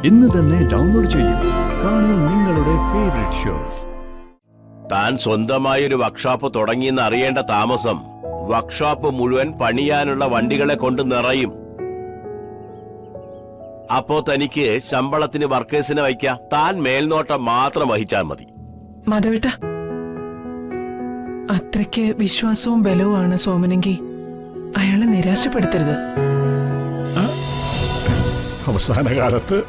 ഇന്ന് തന്നെ ഡൗൺലോഡ് ചെയ്യൂ. കാണൂ നിങ്ങളുടെ ഫേവറേറ്റ് ഷോസ്. താൻ സ്വന്തമായൊരു വർക്ക്ഷോപ്പ് തുടങ്ങിയെന്ന് അറിയേണ്ട താമസം വർക്ക്ഷോപ്പ് മുഴുവൻ പണിയാനുള്ള വണ്ടികളെ കൊണ്ട് നിറയും. അപ്പോ തനിക്ക് ശമ്പളത്തിന് വർക്കേഴ്സിനെ വയ്ക്കാം. താൻ മേൽനോട്ടം മാത്രം വഹിച്ചാൽ മതി. മാധവേട്ട, അത്രയ്ക്ക് വിശ്വാസവും ബലവുമാണ് സോമനെങ്കിൽ അയാളെ നിരാശപ്പെടുത്തരുത്. അവസാന കാലത്ത്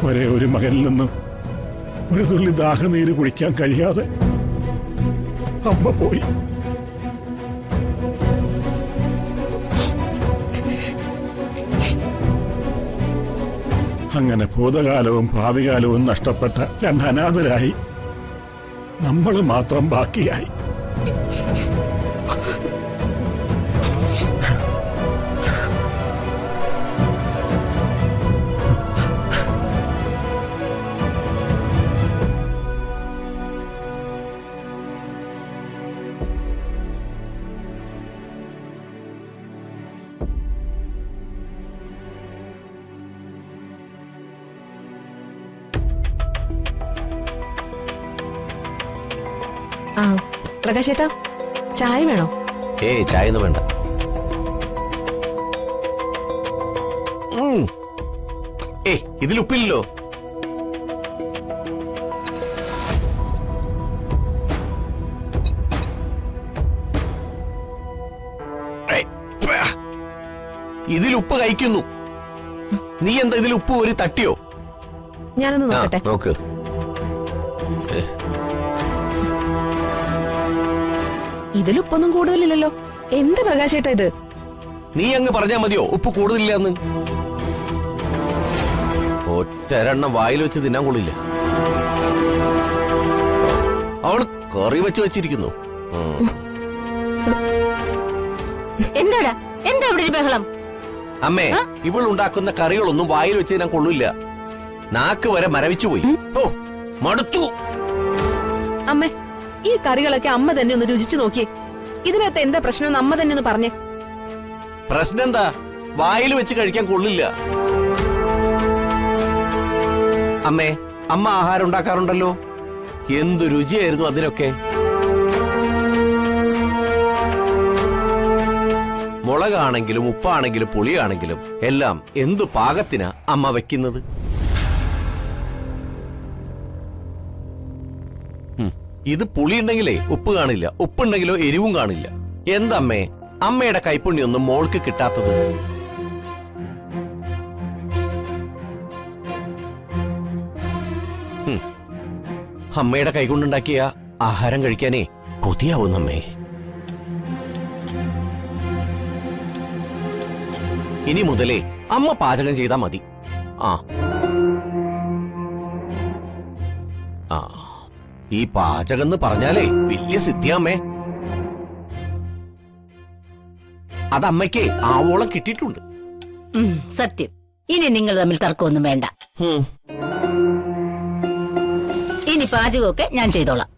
ഒരേ ഒരു മകനിൽ നിന്നും ഒരു തുള്ളി ദാഹനീര് കുടിക്കാൻ കഴിയാതെ അമ്മ പോയി. അങ്ങനെ ഭൂതകാലവും ഭാവികാലവും നഷ്ടപ്പെട്ട രണ്ട് അനാഥരായി നമ്മൾ മാത്രം ബാക്കിയായി. പ്രകാശേട്ടാ, ചായ വേണോ? ചായ ഒന്നും വേണ്ട. ഇതിലുപ്പില്ലല്ലോ. ഇതിലുപ്പ് കഴിക്കുന്നു. നീ എന്താ ഇതിൽ ഉപ്പ് ഒരു തട്ടിയോ? ഞാനൊന്ന് നോക്കട്ടെ. നോക്ക്. ഇതിലുപ്പൊന്നും കൂടുതലില്ലല്ലോ. എന്ത് പ്രകാശേട്ടാ ഇത്? നീ അങ്ങ് പറഞ്ഞാ മതിയോ ഉപ്പ് കൂടുതലില്ലെന്ന്? ഒറ്റരെണ്ണം വായിൽ വെച്ച് തിന്നാൻ കൊള്ളില്ല. അവള് കറി വെച്ച് വെച്ചിരിക്കുന്നു. എന്താടാ, എന്താ ഇവിടെ ഒരു ബഹളം? അമ്മേ, ഇവൾ ഉണ്ടാക്കുന്ന കറികളൊന്നും വായിൽ വെച്ച് തിന്നാൻ കൊള്ളില്ല. നാക്ക് വരെ മരവിച്ചു പോയി. ഓ, മടുത്തു. അമ്മേ, ഈ കറികളൊക്കെ അമ്മ തന്നെ ഒന്ന് രുചിച്ചു നോക്കിയേ. ഇതിനകത്ത് എന്താ പ്രശ്നം? അമ്മ തന്നെ ഒന്ന് പറഞ്ഞേ. പ്രശ്നം എന്താ? വായിൽ വെച്ച് കഴിക്കാൻ കൊള്ളില്ല. അമ്മേ, അമ്മ ആഹാരം ഉണ്ടാക്കാറുണ്ടല്ലോ. എന്തു രുചിയായിരുന്നു അതിനൊക്കെ. മുളകാണെങ്കിലും ഉപ്പാണെങ്കിലും പുളിയാണെങ്കിലും എല്ലാം എന്തു പാകത്തിനാ അമ്മ വെക്കുന്നത്. ഇത് പുളി ഉണ്ടെങ്കിലേ ഉപ്പ് കാണില്ല, ഉപ്പുണ്ടെങ്കിലോ എരിവും കാണില്ല. എന്തമ്മേ, അമ്മയുടെ കൈപ്പുണ്യൊന്നും മോൾക്ക് കിട്ടാത്തത്? അമ്മയുടെ കൈകൊണ്ടുണ്ടാക്കിയ ആഹാരം കഴിക്കാനേ കൊതിയാവുന്നമ്മേ. ഇനി മുതലേ അമ്മ പാചകം ചെയ്താ മതി. ഈ പാചകം എന്ന് പറഞ്ഞാലേ വലിയ സിദ്ധിയമ്മേ. അതമ്മയ്ക്ക് ആവോളം കിട്ടിയിട്ടുണ്ട്. സത്യം. ഇനി നിങ്ങൾ തമ്മിൽ തർക്കമൊന്നും വേണ്ട. ഇനി പാചകമൊക്കെ ഞാൻ ചെയ്തോളാം.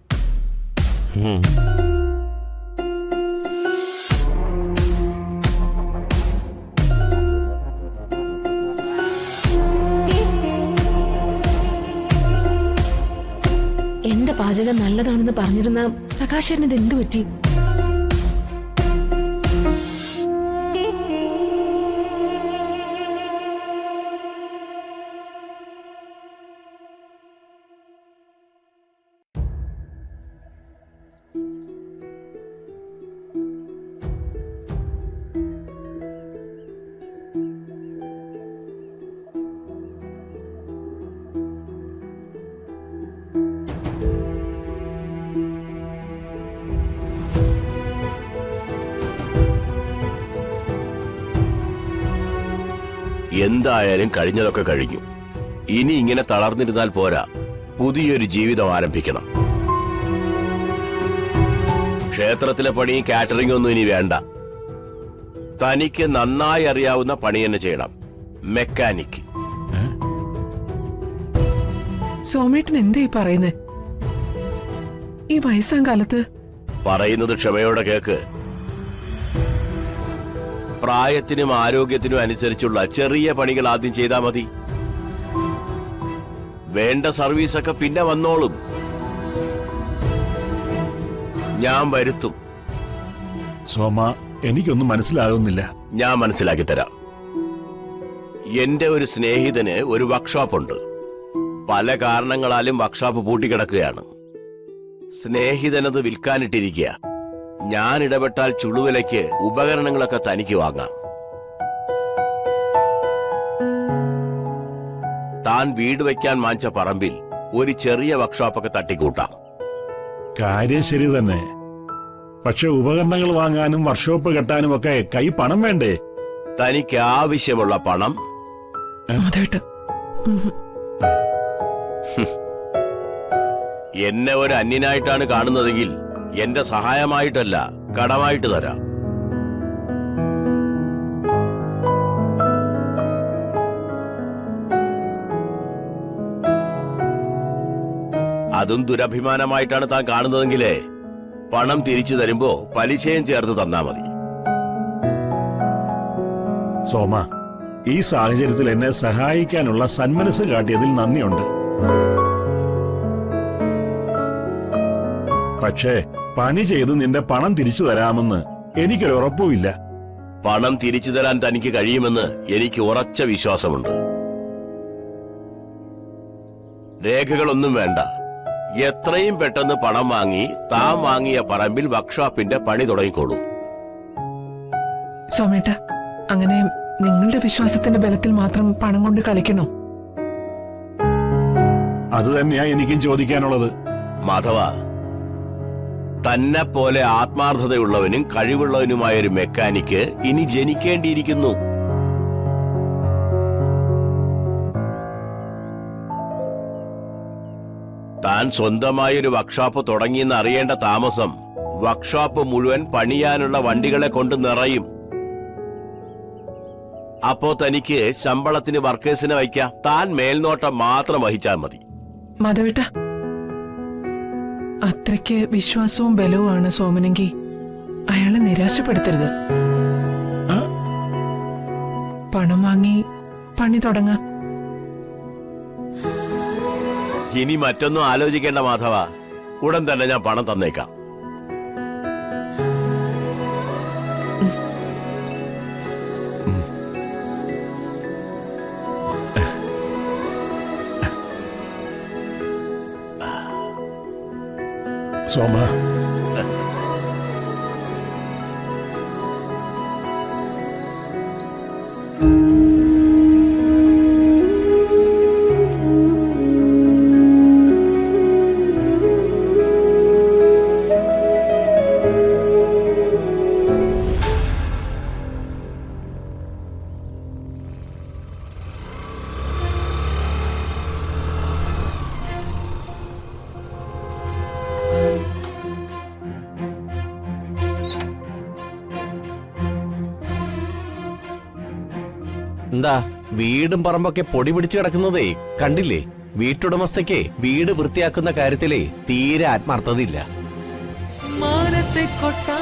എന്റെ പാചകം നല്ലതാണെന്ന് പറഞ്ഞിരുന്ന പ്രകാശേട്ടന് ഇത് എന്തു പറ്റി? എന്തായാലും കഴിഞ്ഞതൊക്കെ കഴിഞ്ഞു. ഇനി ഇങ്ങനെ തളർന്നിരുന്നാൽ പോരാ, പുതിയൊരു ജീവിതം ആരംഭിക്കണം. ക്ഷേത്രത്തിലെ പണിയും കാറ്ററിംഗ് ഒന്നും ഇനി വേണ്ട. തനിക്ക് നന്നായി അറിയാവുന്ന പണി തന്നെ ചെയ്യണം. മെക്കാനിക്. സോമേട്ടൻ എന്താ ഈ പറയുന്നത്? ഈ വയസ്സാം കാലത്ത് പറയുന്നത് ക്ഷമയോടെ കേക്ക്. പ്രായത്തിനും ആരോഗ്യത്തിനും അനുസരിച്ചുള്ള ചെറിയ പണികൾ ആദ്യം ചെയ്താൽ മതി. വേണ്ട സർവീസൊക്കെ പിന്നെ വന്നോളും. ഞാൻ വരുത്തും. സോമ, എനിക്കൊന്നും മനസ്സിലാകുന്നില്ല. ഞാൻ മനസ്സിലാക്കി തരാം. എന്റെ ഒരു സ്നേഹിതന് ഒരു വർക്ക്ഷോപ്പ് ഉണ്ട്. പല കാരണങ്ങളാലും വർക്ക്ഷോപ്പ് പൂട്ടിക്കിടക്കുകയാണ്. സ്നേഹിതനത് വിൽക്കാനിട്ടിരിക്കുക. ഞാൻ ഇടപെട്ടാൽ ചുളുവിലയ്ക്ക് ഉപകരണങ്ങളൊക്കെ തനിക്ക് വാങ്ങാം. താൻ വീട് വയ്ക്കാൻ വാങ്ങിച്ച പറമ്പിൽ ഒരു ചെറിയ വർക്ക്ഷോപ്പൊക്കെ തട്ടിക്കൂട്ടാം. കാര്യം ശരി തന്നെ. പക്ഷെ ഉപകരണങ്ങൾ വാങ്ങാനും വർക്ക്ഷോപ്പ് കെട്ടാനും ഒക്കെ കൈ പണം വേണ്ടേ? തനിക്ക് ആവശ്യമുള്ള പണം മാധവേട്ട, എന്നെ ഒരു അന്യനായിട്ടാണ് കാണുന്നതെങ്കിൽ എന്റെ സഹായമായിട്ടല്ല, കടമായിട്ട് തരാം. അതും ദുരഭിമാനമായിട്ടാണ് താൻ കാണുന്നതെങ്കിലേ പണം തിരിച്ചു തരുമ്പോ പലിശയും ചേർത്ത് തന്നാ മതി. സോമ, ഈ സാഹചര്യത്തിൽ എന്നെ സഹായിക്കാനുള്ള സന്മനസ് കാട്ടിയതിൽ നന്ദിയുണ്ട്. പക്ഷേ പണി ചെയ്ത് നിന്റെ പണം തിരിച്ചു തരാമെന്ന് എനിക്കൊരു ഉറപ്പുമില്ല. പണം തിരിച്ചു തരാൻ തനിക്ക് കഴിയുമെന്ന് എനിക്ക് ഉറച്ച വിശ്വാസമുണ്ട്. രേഖകളൊന്നും വേണ്ട. എത്രയും പെട്ടെന്ന് പണം വാങ്ങി താൻ വാങ്ങിയ പറമ്പിൽ വർക്ക്ഷോപ്പിന്റെ പണി തുടങ്ങിക്കോളൂ. സോമേട്ട, അങ്ങനെ നിങ്ങളുടെ വിശ്വാസത്തിന്റെ ബലത്തിൽ മാത്രം പണം കൊണ്ട് കളിക്കണോ? അത് തന്നെയാ എനിക്കും ചോദിക്കാനുള്ളത്. മാധവ, തന്നെ പോലെ ആത്മാർത്ഥതയുള്ളവനും കഴിവുള്ളവനുമായ ഒരു മെക്കാനിക്ക് ഇനി ജനിക്കേണ്ടിയിരിക്കുന്നു. താൻ സ്വന്തമായൊരു വർക്ക്ഷോപ്പ് തുടങ്ങിയെന്ന് അറിയേണ്ട താമസം വർക്ക്ഷോപ്പ് മുഴുവൻ പണിയാനുള്ള വണ്ടികളെ കൊണ്ട് നിറയും. അപ്പോ തനിക്ക് ശമ്പളത്തിന് വർക്കേഴ്സിനെ വയ്ക്കാം. താൻ മേൽനോട്ടം മാത്രം വഹിച്ചാൽ മതി. മാധവേട്ട, അത്രയ്ക്ക് വിശ്വാസവും ബലവുമാണ് സോമനെങ്കിൽ അയാളെ നിരാശപ്പെടുത്തരുത്. പണം വാങ്ങി പണി തുടങ്ങാം. ഇനി മറ്റൊന്നും ആലോചിക്കേണ്ട മാധവ, ഉടൻ തന്നെ ഞാൻ പണം തന്നേക്കാം. സോമ, എന്താ വീടും പറമ്പൊക്കെ പൊടി പിടിച്ചു കിടക്കുന്നതേ കണ്ടില്ലേ? വീട്ടുടമസ്ഥയ്ക്ക് വീട് വൃത്തിയാക്കുന്ന കാര്യത്തിലേ തീരെ ആത്മാർത്ഥതയില്ല. മാനത്തെ കൊട്ടാ